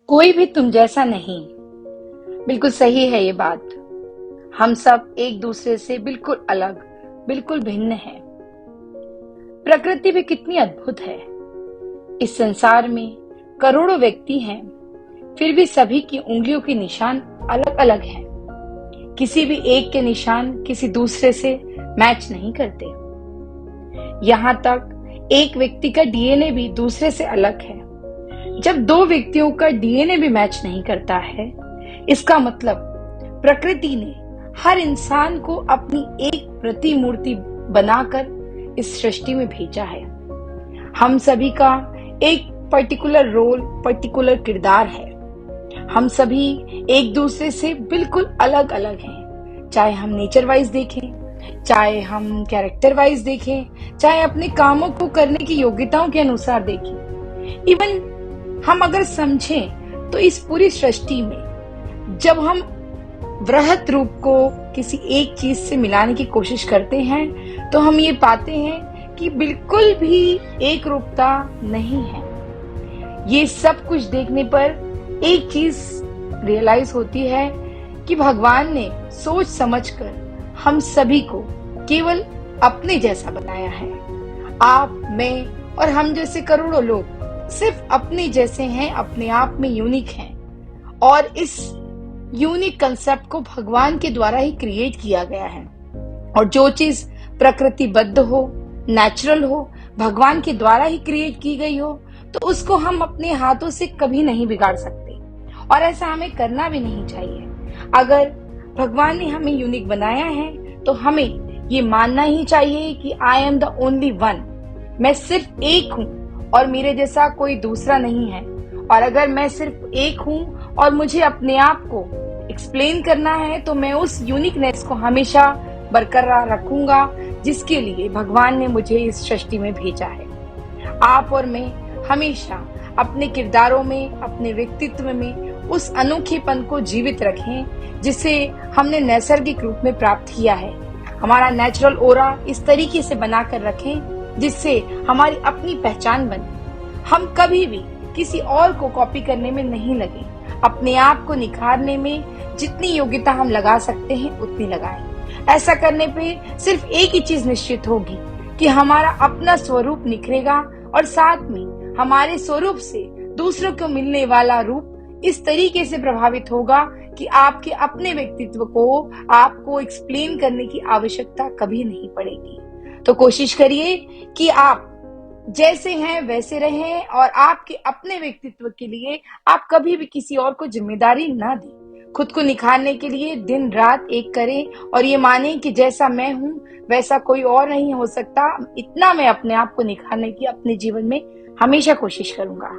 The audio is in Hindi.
कोई भी तुम जैसा नहीं। बिल्कुल सही है ये बात। हम सब एक दूसरे से बिल्कुल अलग, बिल्कुल भिन्न हैं। प्रकृति भी कितनी अद्भुत है। इस संसार में करोड़ों व्यक्ति हैं, फिर भी सभी की उंगलियों के निशान अलग अलग हैं। किसी भी एक के निशान किसी दूसरे से मैच नहीं करते। यहाँ तक एक व्यक्ति का डीएनए भी दूसरे से अलग है। जब दो व्यक्तियों का डीएनए भी मैच नहीं करता है, इसका मतलब प्रकृति ने हर इंसान को अपनी एक प्रतिमूर्ति बनाकर इस सृष्टि में भेजा है। हम सभी का एक पर्टिकुलर रोल, पर्टिकुलर किरदार है। हम सभी एक दूसरे से बिल्कुल अलग अलग हैं। चाहे हम नेचर वाइज देखें, चाहे हम कैरेक्टर वाइज देखें, चाहे अपने कामों को करने की योग्यताओं के अनुसार देखें। इवन हम अगर समझें तो इस पूरी सृष्टि में जब हम वृहत रूप को किसी एक चीज से मिलाने की कोशिश करते हैं तो हम ये पाते हैं कि बिल्कुल भी एक रूपता नहीं है। ये सब कुछ देखने पर एक चीज रियलाइज होती है कि भगवान ने सोच समझकर हम सभी को केवल अपने जैसा बनाया है। आप, मैं और हम जैसे करोड़ों लोग सिर्फ अपने जैसे हैं, अपने आप में यूनिक हैं। और इस यूनिक कंसेप्ट को भगवान के द्वारा ही क्रिएट किया गया है। और जो चीज प्रकृतिबद्ध हो, नेचुरल हो, भगवान के द्वारा ही क्रिएट की गई हो, तो उसको हम अपने हाथों से कभी नहीं बिगाड़ सकते। और ऐसा हमें करना भी नहीं चाहिए। अगर भगवान ने हमें यूनिक बनाया है तो हमें ये मानना ही चाहिए कि I am the only one. मैं सिर्फ एक हूँ और मेरे जैसा कोई दूसरा नहीं है। और अगर मैं सिर्फ एक हूँ और मुझे अपने आप को एक्सप्लेन करना है तो मैं उस यूनिकनेस को हमेशा बरकरार रखूंगा जिसके लिए भगवान ने मुझे इस सृष्टि में भेजा है। आप और मैं हमेशा अपने किरदारों में, अपने व्यक्तित्व में उस अनोखेपन को जीवित रखें जिसे हमने नैसर्गिक रूप में प्राप्त किया है। हमारा नेचुरल ओरा इस तरीके से बनाकर रखें जिससे हमारी अपनी पहचान बने। हम कभी भी किसी और को कॉपी करने में नहीं लगे। अपने आप को निखारने में जितनी योग्यता हम लगा सकते हैं उतनी लगाएं। ऐसा करने पे सिर्फ एक ही चीज निश्चित होगी कि हमारा अपना स्वरूप निखरेगा और साथ में हमारे स्वरूप से दूसरों को मिलने वाला रूप इस तरीके से प्रभावित होगा कि आपके अपने व्यक्तित्व को आपको एक्सप्लेन करने की आवश्यकता कभी नहीं पड़ेगी। तो कोशिश करिए कि आप जैसे हैं वैसे रहें और आपके अपने व्यक्तित्व के लिए आप कभी भी किसी और को जिम्मेदारी ना दें। खुद को निखारने के लिए दिन रात एक करें और ये माने कि जैसा मैं हूँ वैसा कोई और नहीं हो सकता। इतना मैं अपने आप को निखारने की अपने जीवन में हमेशा कोशिश करूंगा।